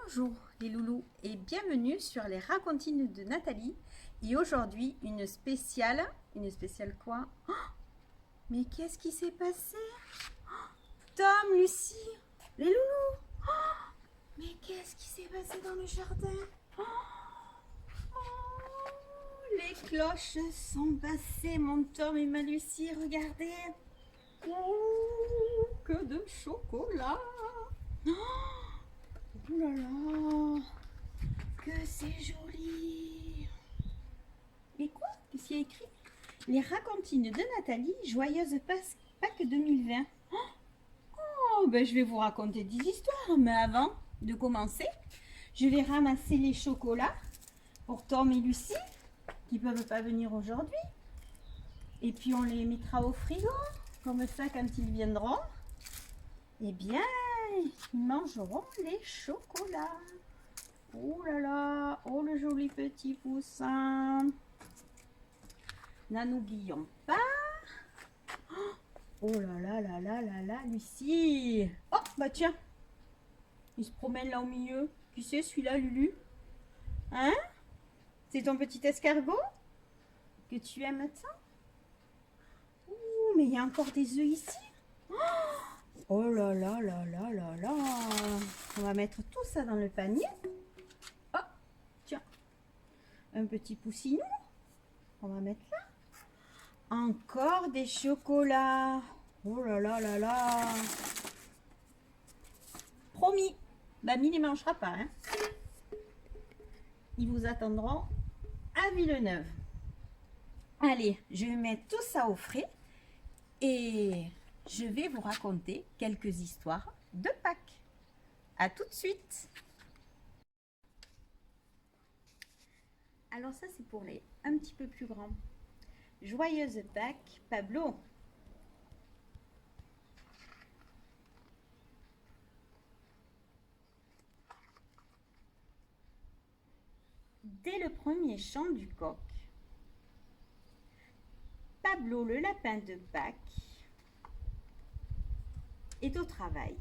Bonjour les loulous et bienvenue sur les racontines de Nathalie. Et aujourd'hui, une spéciale quoi? Oh, mais qu'est-ce qui s'est passé? Tom, Lucie, les loulous. Oh, mais qu'est-ce qui s'est passé dans le jardin? Oh, les cloches sont passées, mon Tom et ma Lucie, regardez. Oh, que de chocolat. Oh, ouh là là, que c'est joli. Et quoi? Qu'est-ce qu'il y a écrit? Les racontines de Nathalie, joyeuse Pâques 2020. Oh, ben je vais vous raconter des histoires, mais avant de commencer, je vais ramasser les chocolats pour Tom et Lucie, qui ne peuvent pas venir aujourd'hui. Et puis on les mettra au frigo, comme ça quand ils viendront, eh bien, ils mangeront les chocolats. Oh là là, oh le joli petit poussin. N'oublions pas. Oh là là là là là là, Lucie. Oh, bah tiens, il se promène là au milieu. Tu sais, celui-là, Lulu? Hein? C'est ton petit escargot? Que tu aimes ça? Ouh, mais il y a encore des œufs ici. Oh là là là là là là. On va mettre tout ça dans le panier. Oh, tiens, un petit poussinou. On va mettre là. Encore des chocolats. Oh là là là là. Promis, Mamie ne les mangera pas. Hein. Ils vous attendront à Villeneuve. Allez, je vais mettre tout ça au frais et je vais vous raconter quelques histoires de Pâques. À tout de suite. Alors ça, c'est pour les un petit peu plus grands. Joyeuse Pâques, Pablo. Dès le premier chant du coq, Pablo le lapin de Pâques est au travail.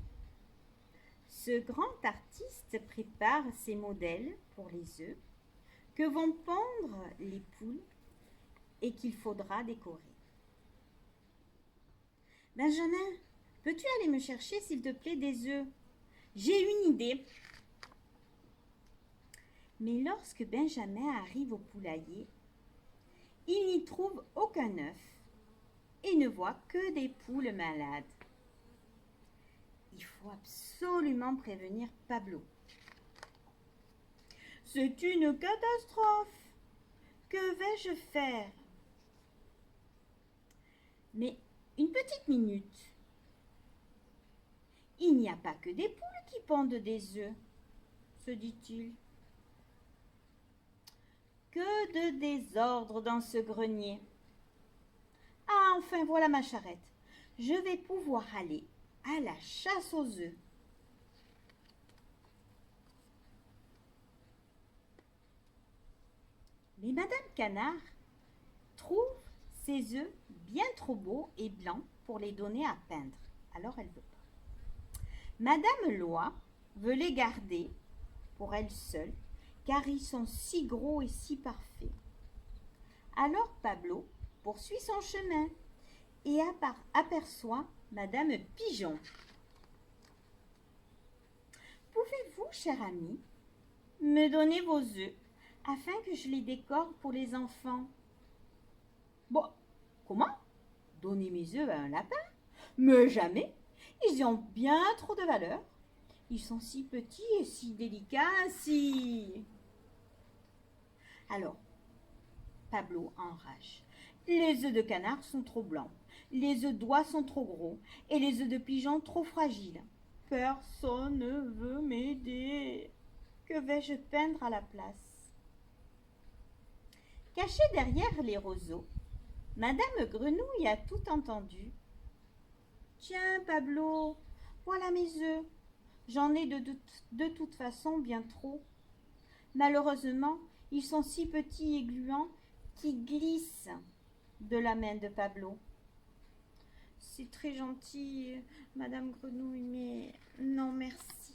Ce grand artiste prépare ses modèles pour les œufs que vont pondre les poules et qu'il faudra décorer. Benjamin, peux-tu aller me chercher, s'il te plaît, des œufs? J'ai une idée. Mais lorsque Benjamin arrive au poulailler, il n'y trouve aucun œuf et ne voit que des poules malades. Il faut absolument prévenir Pablo. C'est une catastrophe. Que vais-je faire? Mais une petite minute. Il n'y a pas que des poules qui pondent des œufs, se dit-il. Que de désordre dans ce grenier. Ah, enfin, voilà ma charrette. Je vais pouvoir aller à la chasse aux œufs. Mais Madame Canard trouve ces œufs bien trop beaux et blancs pour les donner à peindre. Alors elle ne veut pas. Madame Loi veut les garder pour elle seule, car ils sont si gros et si parfaits. Alors Pablo poursuit son chemin et aperçoit Madame Pigeon. Pouvez-vous, cher ami, me donner vos œufs afin que je les décore pour les enfants? Bon, comment? Donner mes œufs à un lapin? Mais jamais! Ils ont bien trop de valeur. Ils sont si petits et si délicats, si... Alors, Pablo enrage. Les œufs de canard sont trop blancs, les œufs d'oie sont trop gros et les œufs de pigeon trop fragiles. Personne ne veut m'aider. Que vais-je peindre à la place? Cachée derrière les roseaux, Madame Grenouille a tout entendu. Tiens, Pablo, voilà mes œufs. J'en ai de toute façon bien trop. Malheureusement, ils sont si petits et gluants qu'ils glissent de la main de Pablo. C'est très gentil, Madame Grenouille, mais non merci.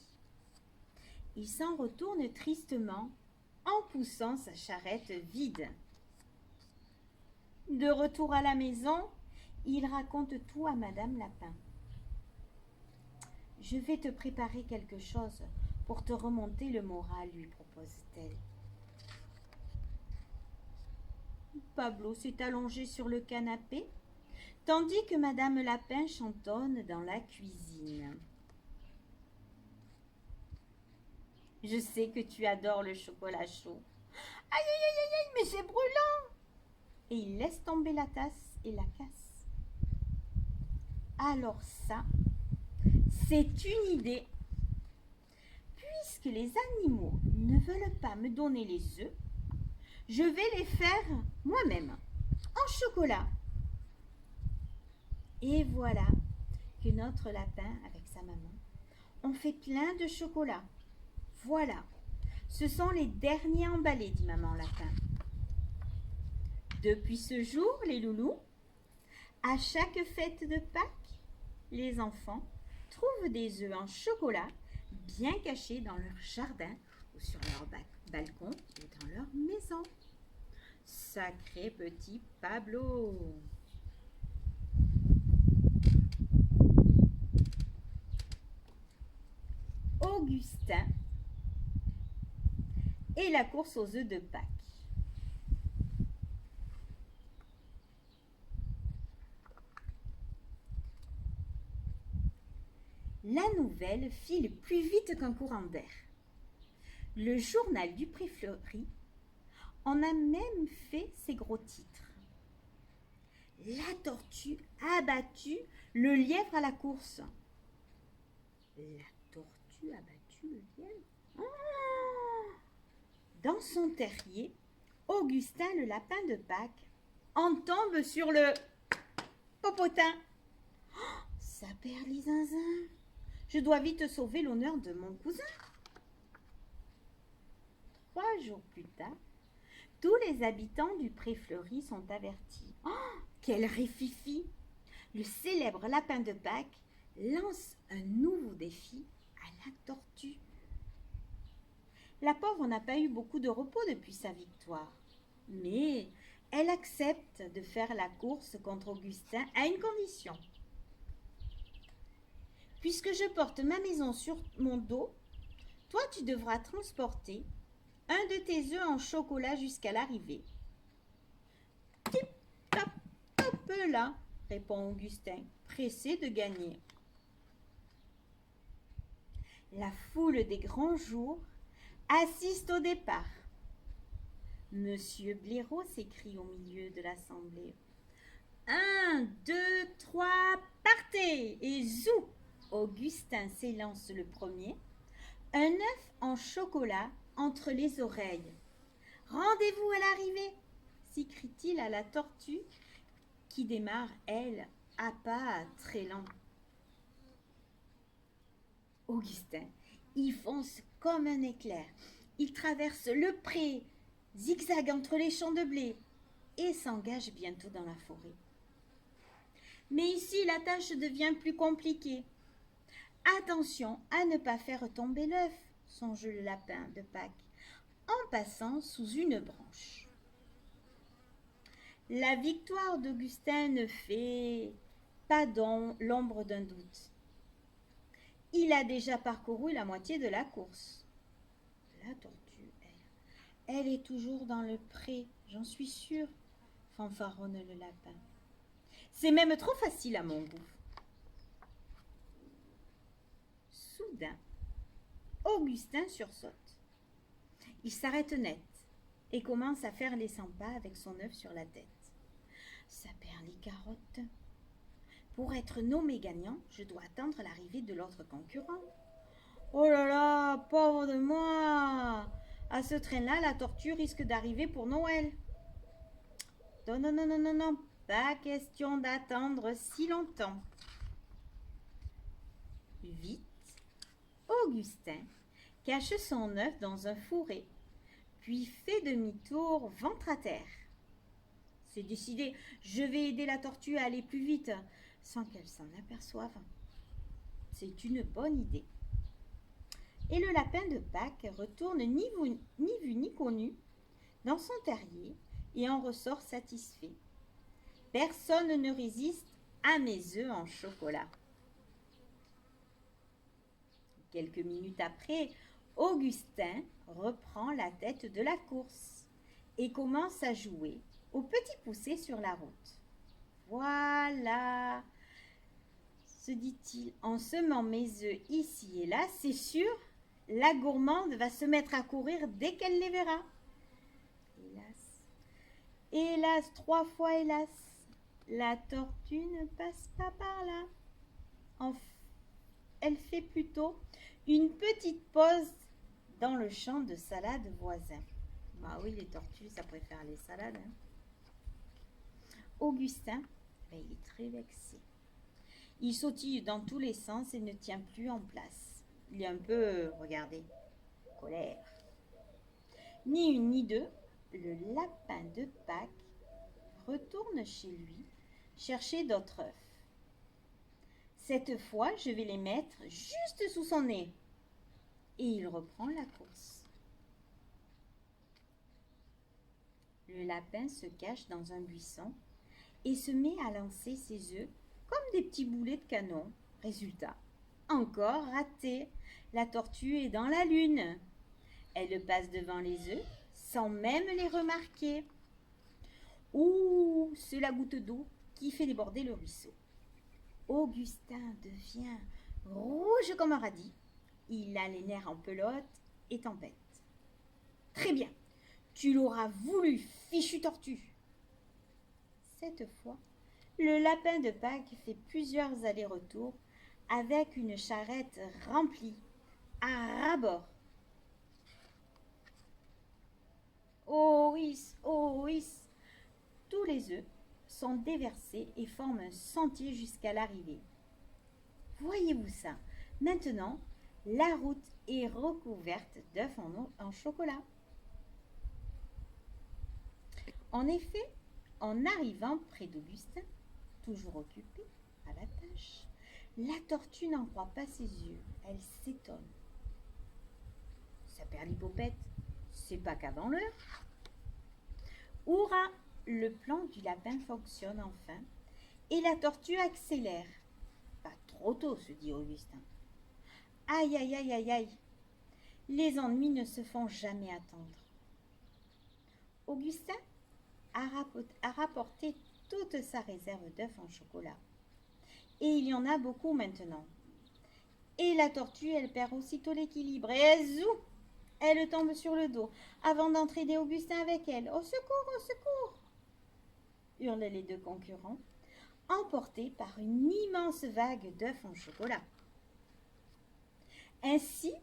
Il s'en retourne tristement en poussant sa charrette vide. De retour à la maison, il raconte tout à Madame Lapin. « Je vais te préparer quelque chose pour te remonter le moral, lui propose-t-elle. Pablo s'est allongé sur le canapé, tandis que Madame Lapin chantonne dans la cuisine. « Je sais que tu adores le chocolat chaud. Aïe, aïe, aïe, aïe, mais c'est brûlant !» Et il laisse tomber la tasse et la casse. Alors ça, c'est une idée. Puisque les animaux ne veulent pas me donner les œufs, je vais les faire moi-même, en chocolat. Et voilà que notre lapin, avec sa maman, ont fait plein de chocolat. Voilà, ce sont les derniers emballés, dit maman lapin. Depuis ce jour, les loulous, à chaque fête de Pâques, les enfants trouvent des œufs en chocolat bien cachés dans leur jardin ou sur leur balcon ou dans leur maison. Sacré petit Pablo! Augustin et la course aux œufs de Pâques. La nouvelle file plus vite qu'un courant d'air. Le journal du Pré Fleuri en a même fait ses gros titres. La tortue a battu le lièvre à la course. La tortue a battu le lièvre? Oh! Dans son terrier, Augustin, le lapin de Pâques, en tombe sur le popotin. Oh, ça perd les zinzins. Je dois vite sauver l'honneur de mon cousin. 3 jours plus tard, tous les habitants du Pré Fleuri sont avertis. Oh, quel réfifi! Le célèbre lapin de Pâques lance un nouveau défi à la tortue. La pauvre n'a pas eu beaucoup de repos depuis sa victoire, mais elle accepte de faire la course contre Augustin à une condition. Puisque je porte ma maison sur mon dos, toi tu devras transporter un de tes œufs en chocolat jusqu'à l'arrivée. Tip, tap, hop là, répond Augustin, pressé de gagner. La foule des grands jours assiste au départ. Monsieur Blaireau s'écrie au milieu de l'assemblée. 1, 2, 3, partez! Et zou! Augustin s'élance le premier, un œuf en chocolat entre les oreilles. Rendez-vous à l'arrivée, s'écrie-t-il à la tortue qui démarre, elle, à pas très lents. Augustin, il fonce comme un éclair. Il traverse le pré, zigzague entre les champs de blé et s'engage bientôt dans la forêt. Mais ici, la tâche devient plus compliquée. Attention à ne pas faire tomber l'œuf, songe le lapin de Pâques, en passant sous une branche. La victoire d'Augustin ne fait pas l'ombre d'un doute. Il a déjà parcouru la moitié de la course. La tortue, elle est toujours dans le pré, j'en suis sûre, fanfaronne le lapin. C'est même trop facile à mon goût. Soudain, Augustin sursaute. Il s'arrête net et commence à faire les 100 pas avec son œuf sur la tête. Ça perd les carottes. Pour être nommé gagnant, je dois attendre l'arrivée de l'autre concurrent. Oh là là, pauvre de moi! À ce train-là, la tortue risque d'arriver pour Noël. Non, non, non, non, non, non, pas question d'attendre si longtemps. Vite, Augustin cache son œuf dans un fourré, puis fait demi-tour ventre à terre. C'est décidé, je vais aider la tortue à aller plus vite, sans qu'elle s'en aperçoive. C'est une bonne idée. Et le lapin de Pâques retourne ni vu ni connu dans son terrier et en ressort satisfait. Personne ne résiste à mes œufs en chocolat. Quelques minutes après, Augustin reprend la tête de la course et commence à jouer au petit poussé sur la route. Voilà, se dit-il, en semant mes œufs ici et là, c'est sûr, la gourmande va se mettre à courir dès qu'elle les verra. Hélas, hélas, 3 fois hélas, la tortue ne passe pas par là. Elle fait plutôt une petite pause dans le champ de salade voisin. Bah oui, les tortues, ça préfère les salades. Hein. Augustin, il est très vexé. Il sautille dans tous les sens et ne tient plus en place. Il est un peu, regardez, colère. Ni une ni deux, le lapin de Pâques retourne chez lui chercher d'autres œufs. Cette fois, je vais les mettre juste sous son nez. Et il reprend la course. Le lapin se cache dans un buisson et se met à lancer ses œufs comme des petits boulets de canon. Résultat, encore raté. La tortue est dans la lune. Elle passe devant les œufs sans même les remarquer. Ouh, c'est la goutte d'eau qui fait déborder le ruisseau. Augustin devient rouge comme un radis. Il a les nerfs en pelote et tempête. Très bien, tu l'auras voulu, fichu tortue. Cette fois, le lapin de Pâques fait plusieurs allers-retours avec une charrette remplie à ras-bord. Oh oui, tous les œufs sont déversés et forment un sentier jusqu'à l'arrivée. Voyez-vous ça? Maintenant, la route est recouverte d'œufs en chocolat. En effet, en arrivant près d'Augustin, toujours occupé à la tâche, la tortue n'en croit pas ses yeux. Elle s'étonne. Sa perlipopette, c'est pas qu'avant l'heure. Hurrah! Le plan du lapin fonctionne enfin et la tortue accélère. Pas trop tôt, se dit Augustin. Aïe, aïe, aïe, aïe, aïe. Les ennuis ne se font jamais attendre. Augustin a rapporté toute sa réserve d'œufs en chocolat. Et il y en a beaucoup maintenant. Et la tortue, elle perd aussitôt l'équilibre. Et zou, elle tombe sur le dos avant d'entraîner Augustin avec elle. Au secours, au secours! Hurlent les deux concurrents, emportés par une immense vague d'œufs en chocolat. Ainsi,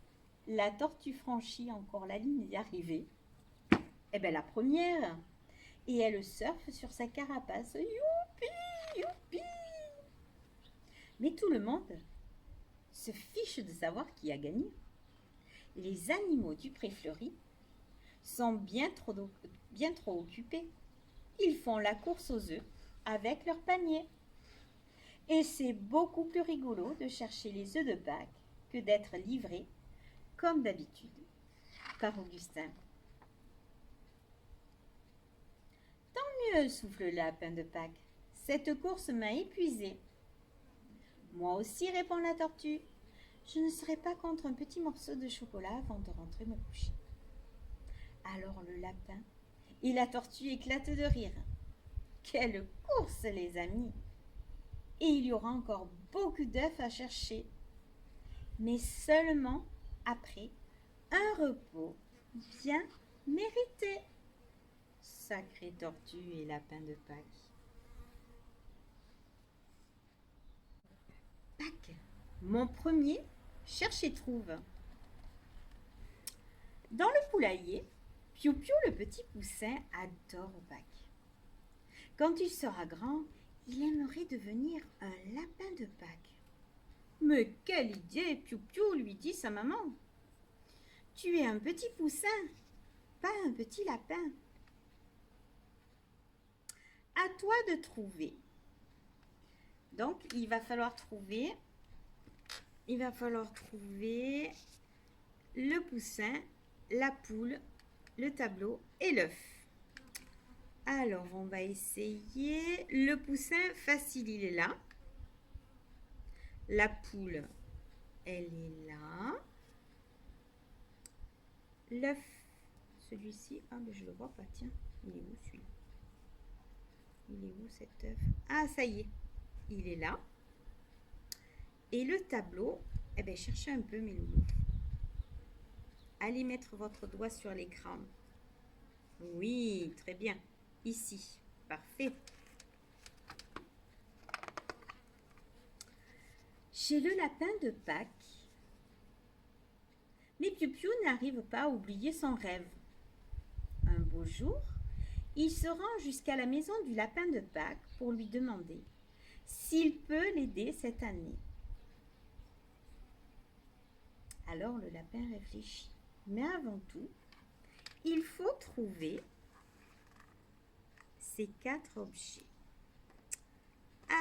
la tortue franchit encore la ligne d'arrivée. Eh bien, la première, et elle surfe sur sa carapace. Youpi, youpi! Mais tout le monde se fiche de savoir qui a gagné. Les animaux du pré fleuri sont bien trop occupés. Ils font la course aux œufs avec leur panier. Et c'est beaucoup plus rigolo de chercher les œufs de Pâques que d'être livré, comme d'habitude, par Augustin. Tant mieux, souffle le lapin de Pâques. Cette course m'a épuisé. Moi aussi, répond la tortue. Je ne serai pas contre un petit morceau de chocolat avant de rentrer me coucher. Alors le lapin et la tortue éclatent de rire. Quelle course, les amis! Et il y aura encore beaucoup d'œufs à chercher, mais seulement après un repos bien mérité. Sacrée tortue et lapin de Pâques. Pâques, mon premier cherche et trouve. Dans le poulailler, Piou Piou le petit poussin adore Pâques. Quand il sera grand, il aimerait devenir un lapin de Pâques. Mais quelle idée, Piou Piou, lui dit sa maman. Tu es un petit poussin, pas un petit lapin. À toi de trouver. Donc, il va falloir trouver le poussin, la poule, le tableau et l'œuf. Alors, on va essayer. Le poussin, facile, il est là. La poule, elle est là. L'œuf, celui-ci, ah mais je le vois pas, tiens, il est où celui-là? Il est où cet œuf? Ah, ça y est, il est là. Et le tableau, eh bien, cherchez un peu mes loulous. Allez mettre votre doigt sur l'écran. Oui, très bien. Ici, parfait. Chez le lapin de Pâques, mais Piou-Piou n'arrive pas à oublier son rêve. Un beau jour, il se rend jusqu'à la maison du lapin de Pâques pour lui demander s'il peut l'aider cette année. Alors le lapin réfléchit. Mais avant tout, il faut trouver ces 4 objets.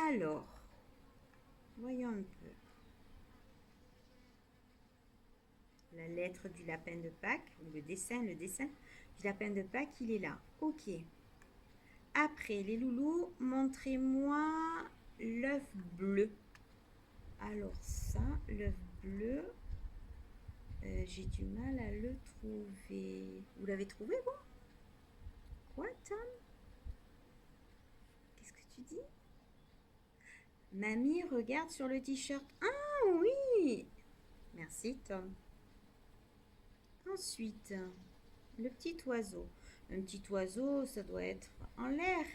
Alors, voyons un peu. La lettre du lapin de Pâques, le dessin du lapin de Pâques, il est là. Ok. Après, les loulous, montrez-moi l'œuf bleu. Alors ça, l'œuf bleu, j'ai du mal à le trouver. Vous l'avez trouvé, vous? Quoi, Tom? Qu'est-ce que tu dis? Mamie regarde sur le t-shirt. Ah oui! Merci, Tom. Ensuite, le petit oiseau. Un petit oiseau, ça doit être en l'air.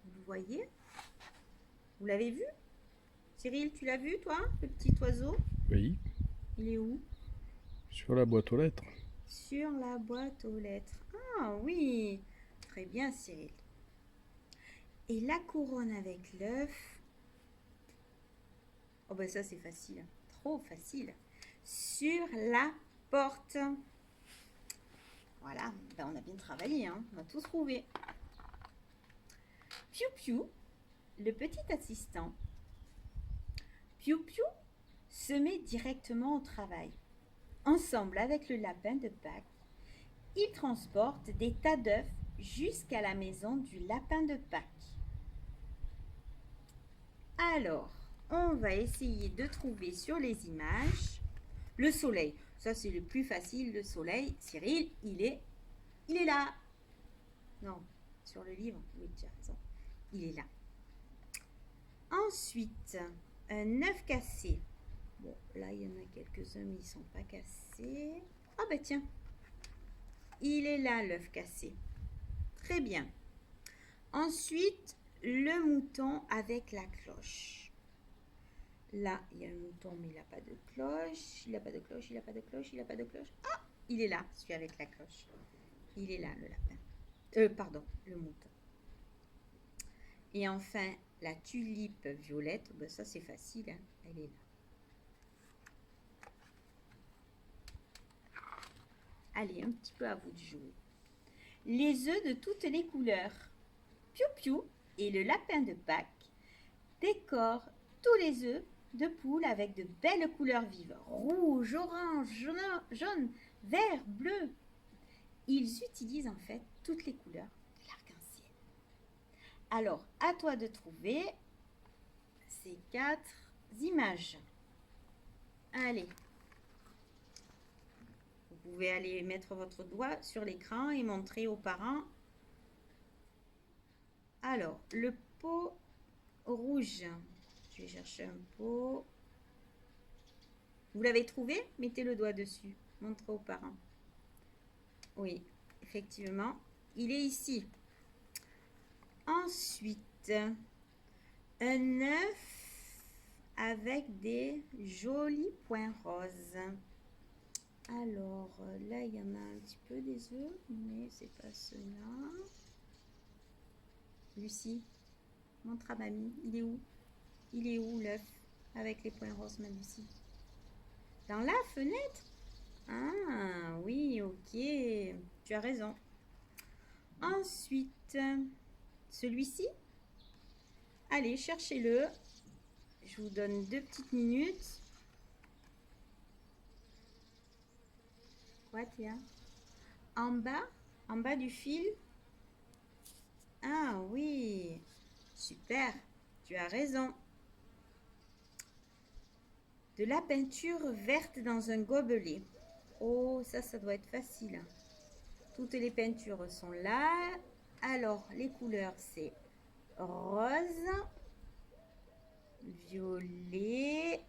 Vous le voyez? Vous l'avez vu? Cyril, tu l'as vu, toi, le petit oiseau? Oui, Il est où? sur la boîte aux lettres. Sur la boîte aux lettres. Ah oui, très bien, Cyril. Et la couronne avec l'œuf. Oh ben ça c'est facile, trop facile. Sur la porte. Voilà, ben on a bien travaillé, hein. On a tout trouvé. Piou-Piou, le petit assistant. Piou-Piou se met directement au travail. Ensemble avec le lapin de Pâques, ils transportent des tas d'œufs jusqu'à la maison du lapin de Pâques. Alors, on va essayer de trouver sur les images le soleil. Ça, c'est le plus facile, le soleil. Cyril, il est là. Non, sur le livre, oui, tu as raison. Il est là. Ensuite, un œuf cassé. Bon, là, il y en a quelques-uns, mais ils ne sont pas cassés. Ah ben tiens, il est là, l'œuf cassé. Très bien. Ensuite, le mouton avec la cloche. Là, il y a un mouton, mais il n'a pas de cloche. Il n'a pas de cloche, il n'a pas de cloche, il n'a pas de cloche. Ah, il est là, celui avec la cloche. Il est là, le lapin. Pardon, le mouton. Et enfin, la tulipe violette. Ben ça, c'est facile, hein. Elle est là. Allez, un petit peu à vous de jouer. Les œufs de toutes les couleurs. Piou-Piou et le lapin de Pâques décorent tous les œufs de poule avec de belles couleurs vives. Rouge, orange, jaune, vert, bleu. Ils utilisent en fait toutes les couleurs de l'arc-en-ciel. Alors, à toi de trouver ces 4 images. Allez. Vous pouvez aller mettre votre doigt sur l'écran et montrer aux parents. Alors, le pot rouge. Je vais chercher un pot. Vous l'avez trouvé? Mettez le doigt dessus. Montrez aux parents. Oui, effectivement, il est ici. Ensuite, un œuf avec des jolis points roses. Alors, là, il y en a un petit peu des œufs, mais c'est pas ceux-là. Lucie, montre à mamie. Il est où? Il est où l'œuf avec les points roses, ma Lucie? Dans la fenêtre? Ah, oui, ok. Tu as raison. Ensuite, celui-ci. Allez, cherchez-le. Je vous donne 2 petites minutes. Quoi, Théa? En bas du fil? Ah oui, super, tu as raison. De la peinture verte dans un gobelet. Oh, ça doit être facile. Toutes les peintures sont là. Alors, les couleurs, c'est rose, violet,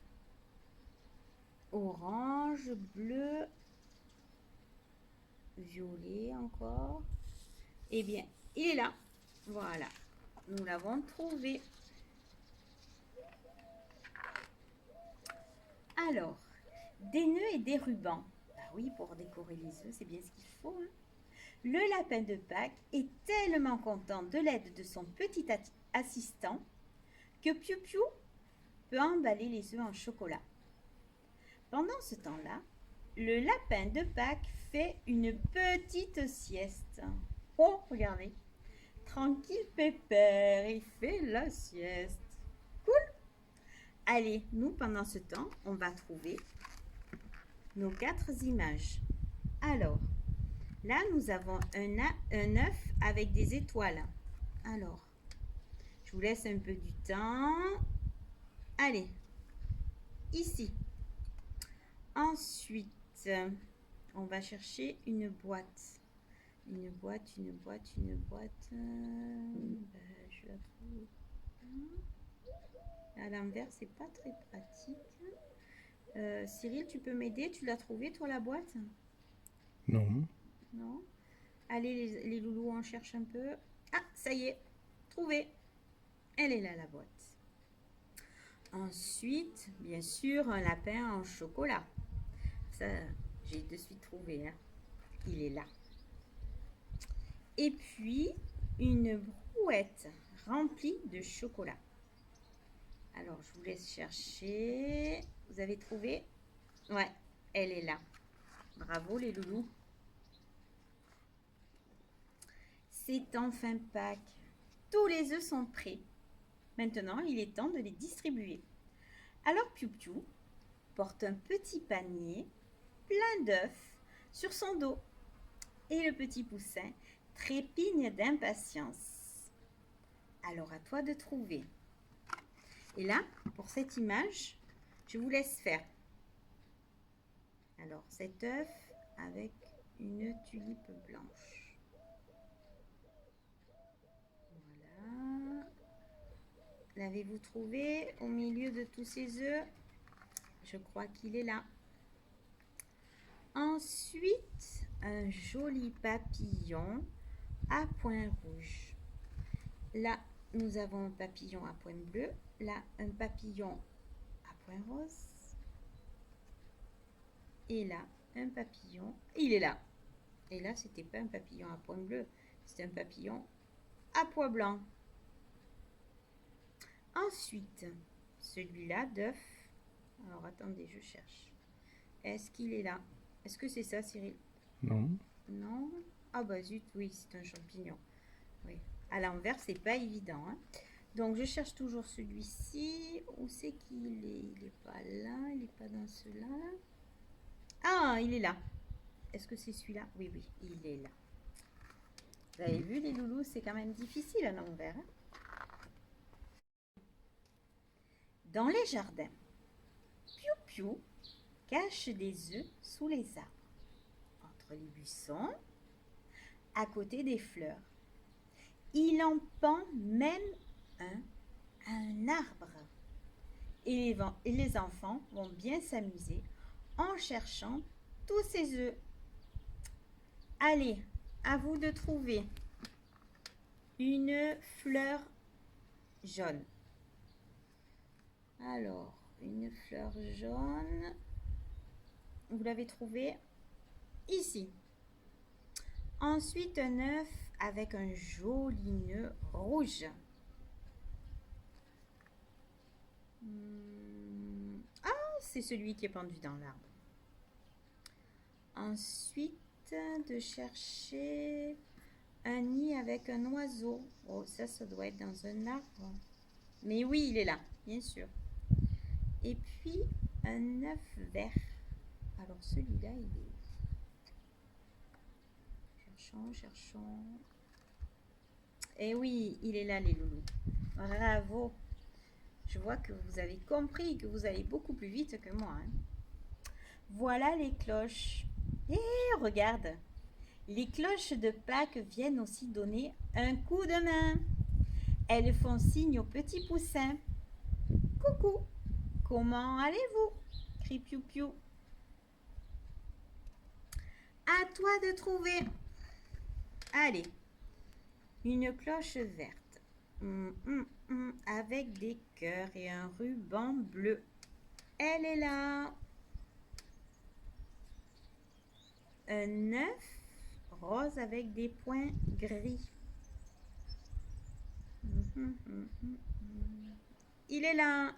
orange, bleu, violet encore. Eh bien, il est là. Voilà, nous l'avons trouvé. Alors, des nœuds et des rubans. Bah oui, pour décorer les œufs, c'est bien ce qu'il faut. Hein. Le lapin de Pâques est tellement content de l'aide de son petit assistant que Piou Piou peut emballer les œufs en chocolat. Pendant ce temps-là, le lapin de Pâques fait une petite sieste. Oh, regardez. Tranquille pépère, il fait la sieste. Cool. Allez, nous, pendant ce temps, on va trouver nos 4 images. Alors, là, nous avons un œuf avec des étoiles. Alors, je vous laisse un peu du temps. Allez, ici. Ensuite, on va chercher une boîte. Une boîte. Je la trouve. À l'envers, c'est pas très pratique. Cyril, tu peux m'aider? Tu l'as trouvée, toi, la boîte? Non. Non? Allez, les loulous, on cherche un peu. Ah, ça y est, trouvée. Elle est là, la boîte. Ensuite, bien sûr, un lapin en chocolat. Ça, j'ai de suite trouvé. Hein. Il est là. Et puis, une brouette remplie de chocolat. Alors, je vous laisse chercher. Vous avez trouvé? Ouais, elle est là. Bravo, les loulous. C'est enfin Pâques. Tous les œufs sont prêts. Maintenant, il est temps de les distribuer. Alors, Piou Piou porte un petit panier plein d'œufs sur son dos. Et le petit poussin trépigne d'impatience. Alors, à toi de trouver. Et là, pour cette image, je vous laisse faire. Alors, cet œuf avec une tulipe blanche. Voilà. L'avez-vous trouvé au milieu de tous ces œufs? Je crois qu'il est là. Ensuite, un joli papillon à points rouges. Là, nous avons un papillon à points bleus. Là, un papillon à points roses. Et là, un papillon. Il est là. Et là, c'était pas un papillon à points bleus. C'était un papillon à pois blancs. Ensuite, celui-là d'œuf. Alors, attendez, je cherche. Est-ce qu'il est là? Est-ce que c'est ça, Cyril? Non. Non? Ah bah zut, oui, c'est un champignon. Oui. À l'envers, c'est pas évident. Hein. Donc, je cherche toujours celui-ci. Où c'est qu'il est? Il n'est pas là. Il n'est pas dans ceux-là. Ah, il est là. Est-ce que c'est celui-là? Oui, oui, il est là. Vous avez vu, les loulous, c'est quand même difficile à l'envers. Hein. Dans les jardins, Piou Piou cache des œufs sous les arbres, entre les buissons, à côté des fleurs. Il en pend même un à un arbre. Et les enfants vont bien s'amuser en cherchant tous ces œufs. Allez, à vous de trouver une fleur jaune. Alors, une fleur jaune. Vous l'avez trouvé ici. Ensuite, un œuf avec un joli nœud rouge. Ah, c'est celui qui est pendu dans l'arbre. Ensuite, de chercher un nid avec un oiseau. Oh, ça doit être dans un arbre. Mais oui, il est là, bien sûr. Et puis, un œuf vert. Alors, celui-là, il est... cherchons, cherchons. Eh oui, il est là, les loulous. Bravo. Je vois que vous avez compris que vous allez beaucoup plus vite que moi. Hein. Voilà les cloches. Et regarde, les cloches de Pâques viennent aussi donner un coup de main. Elles font signe aux petits poussins. Coucou, comment allez-vous? Crie Piou Piou. À toi de trouver. Allez, une cloche verte. Avec des cœurs et un ruban bleu. Elle est là. Un œuf rose avec des points gris. Il est là.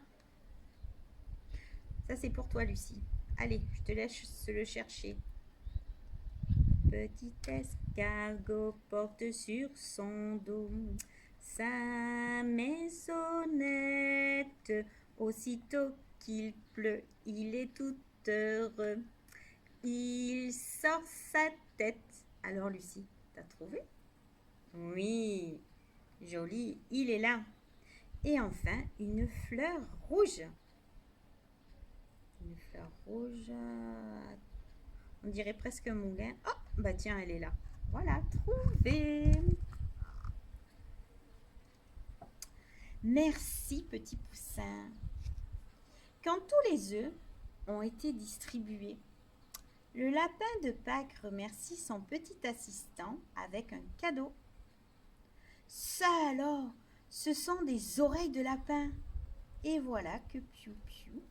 Ça, c'est pour toi, Lucie. Allez, je te laisse le chercher. Petit escargot porte sur son dos sa maisonnette. Aussitôt qu'il pleut, il est tout heureux. Il sort sa tête. Alors, Lucie, t'as trouvé? Oui, joli, il est là. Et enfin, une fleur rouge. Une fleur rouge. On dirait presque un moulin. Oh, bah tiens, elle est là. Voilà, trouvé. Merci, petit poussin. Quand tous les œufs ont été distribués, le lapin de Pâques remercie son petit assistant avec un cadeau. Ça alors, ce sont des oreilles de lapin. Et voilà que Piou Piou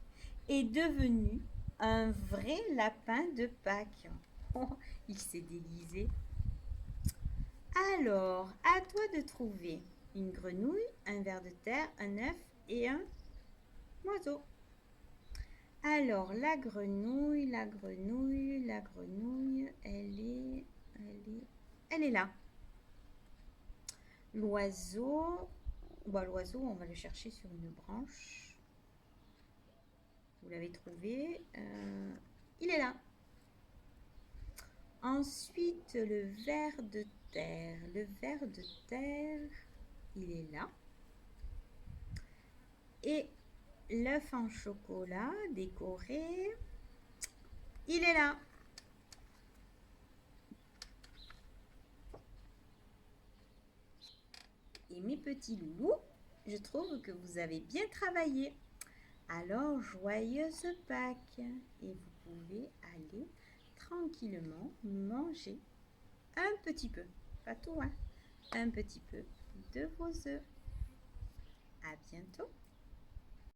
est devenu un vrai lapin de Pâques. Oh, il s'est déguisé. Alors, à toi de trouver une grenouille, un ver de terre, un œuf et un oiseau. Alors, la grenouille, elle est là. L'oiseau, l'oiseau, on va le chercher sur une branche. Vous l'avez trouvé. Il est là. Ensuite, le ver de terre. Le ver de terre, il est là. Et l'œuf en chocolat décoré, il est là. Et mes petits loulous, je trouve que vous avez bien travaillé. Alors, joyeuse Pâques. Et vous pouvez aller tranquillement manger un petit peu, pas tout, hein, un petit peu de vos œufs. À bientôt.